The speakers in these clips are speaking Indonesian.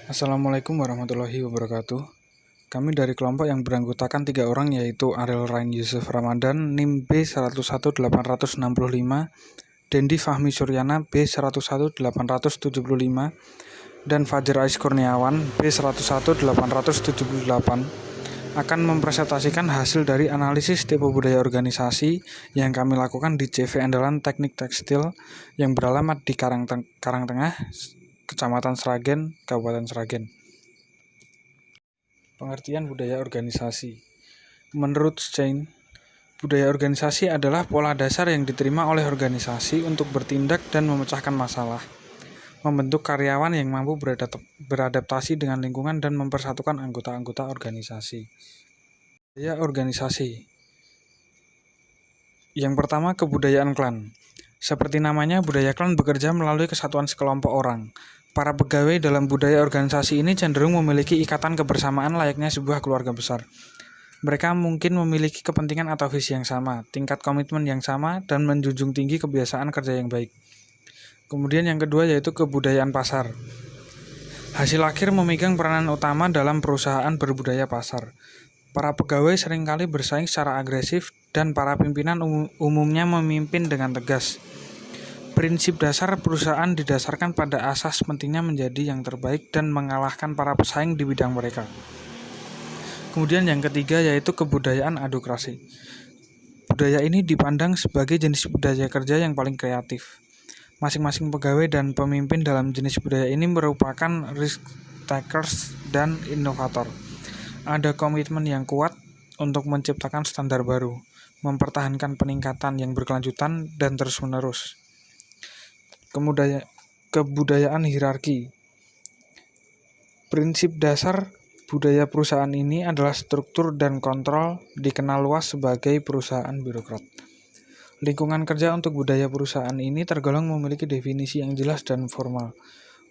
Assalamualaikum warahmatullahi wabarakatuh. Kami dari kelompok yang beranggotakan 3 orang, yaitu Ariel Rain Yusuf Ramadan, NIM B101865, Dendi Fahmi Suryana B101875, dan Fajar Ais Kurniawan B101878 akan mempresentasikan hasil dari analisis tipe budaya organisasi yang kami lakukan di CV Andalan Teknik Tekstil yang beralamat di Karangtengah, Kecamatan Sragen, Kabupaten Sragen. Pengertian budaya organisasi. Menurut Stein, budaya organisasi adalah pola dasar yang diterima oleh organisasi untuk bertindak dan memecahkan masalah, membentuk karyawan yang mampu beradaptasi dengan lingkungan dan mempersatukan anggota-anggota organisasi. Budaya organisasi. Yang pertama, kebudayaan klan. Seperti namanya, budaya klan bekerja melalui kesatuan sekelompok orang. Para pegawai dalam budaya organisasi ini cenderung memiliki ikatan kebersamaan layaknya sebuah keluarga besar. Mereka mungkin memiliki kepentingan atau visi yang sama, tingkat komitmen yang sama, dan menjunjung tinggi kebiasaan kerja yang baik. Kemudian yang kedua yaitu kebudayaan pasar. Hasil akhir memegang peranan utama dalam perusahaan berbudaya pasar. Para pegawai seringkali bersaing secara agresif dan para pimpinan umumnya memimpin dengan tegas. Prinsip dasar perusahaan didasarkan pada asas pentingnya menjadi yang terbaik dan mengalahkan para pesaing di bidang mereka. Kemudian yang ketiga yaitu kebudayaan adokrasi. Budaya ini dipandang sebagai jenis budaya kerja yang paling kreatif. Masing-masing pegawai dan pemimpin dalam jenis budaya ini merupakan risk takers dan inovator. Ada komitmen yang kuat untuk menciptakan standar baru, mempertahankan peningkatan yang berkelanjutan dan terus-menerus. Kebudayaan hierarki. Prinsip dasar budaya perusahaan ini adalah struktur dan kontrol, dikenal luas sebagai perusahaan birokrat. Lingkungan kerja untuk budaya perusahaan ini tergolong memiliki definisi yang jelas dan formal,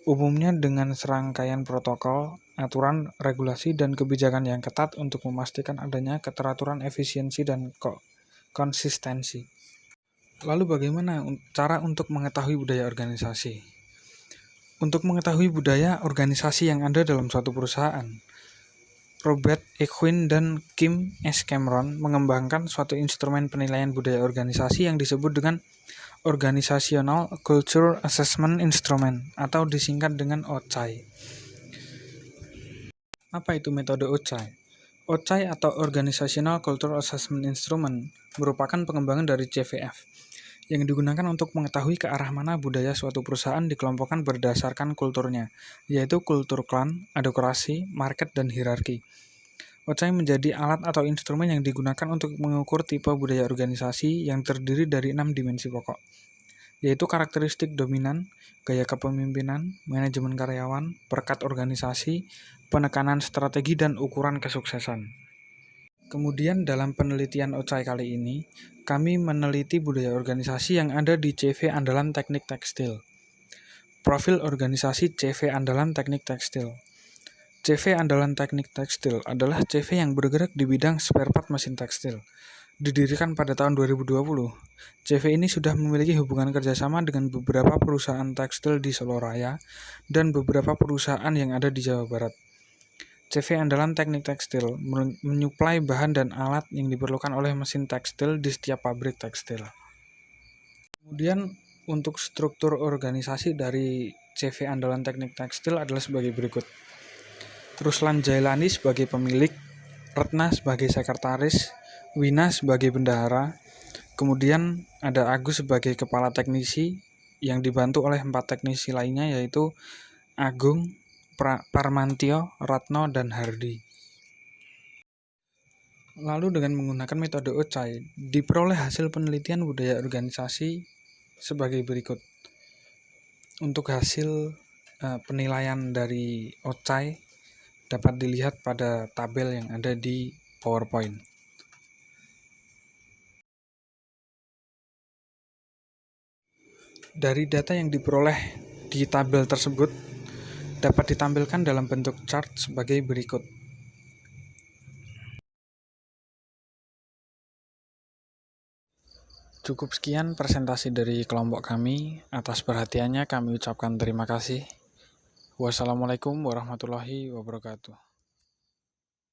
umumnya dengan serangkaian protokol, aturan, regulasi, dan kebijakan yang ketat untuk memastikan adanya keteraturan, efisiensi, dan konsistensi. Lalu bagaimana cara untuk mengetahui budaya organisasi? Untuk mengetahui budaya organisasi yang ada dalam suatu perusahaan, Robert E. Quinn dan Kim S. Cameron mengembangkan suatu instrumen penilaian budaya organisasi yang disebut dengan Organizational Culture Assessment Instrument atau disingkat dengan OCI. Apa itu metode OCI? OCI atau Organizational Culture Assessment Instrument merupakan pengembangan dari CVF yang digunakan untuk mengetahui ke arah mana budaya suatu perusahaan dikelompokkan berdasarkan kulturnya, yaitu kultur klan, adokrasi, market, dan hierarki. OCI menjadi alat atau instrumen yang digunakan untuk mengukur tipe budaya organisasi yang terdiri dari 6 dimensi pokok, yaitu karakteristik dominan, gaya kepemimpinan, manajemen karyawan, perekat organisasi, penekanan strategi, dan ukuran kesuksesan. Kemudian dalam penelitian OCI kali ini, kami meneliti budaya organisasi yang ada di CV Andalan Teknik Tekstil. Profil organisasi CV Andalan Teknik Tekstil. CV Andalan Teknik Tekstil adalah CV yang bergerak di bidang spare part mesin tekstil. Didirikan pada tahun 2020, CV ini sudah memiliki hubungan kerjasama dengan beberapa perusahaan tekstil di Solo Raya dan beberapa perusahaan yang ada di Jawa Barat. CV Andalan Teknik Tekstil menyuplai bahan dan alat yang diperlukan oleh mesin tekstil di setiap pabrik tekstil. Kemudian untuk struktur organisasi dari CV Andalan Teknik Tekstil adalah sebagai berikut. Ruslan Jailani sebagai pemilik, Retna sebagai sekretaris, Wina sebagai bendahara, kemudian ada Agus sebagai kepala teknisi yang dibantu oleh 4 teknisi lainnya yaitu Agung, Parmantio, Ratno, dan Hardi. Lalu dengan menggunakan metode OCI, diperoleh hasil penelitian budaya organisasi sebagai berikut. Untuk hasil penilaian dari OCI dapat dilihat pada tabel yang ada di PowerPoint. Dari data yang diperoleh di tabel tersebut dapat ditampilkan dalam bentuk chart sebagai berikut. Cukup sekian presentasi dari kelompok kami. Atas perhatiannya kami ucapkan terima kasih. Wassalamualaikum warahmatullahi wabarakatuh.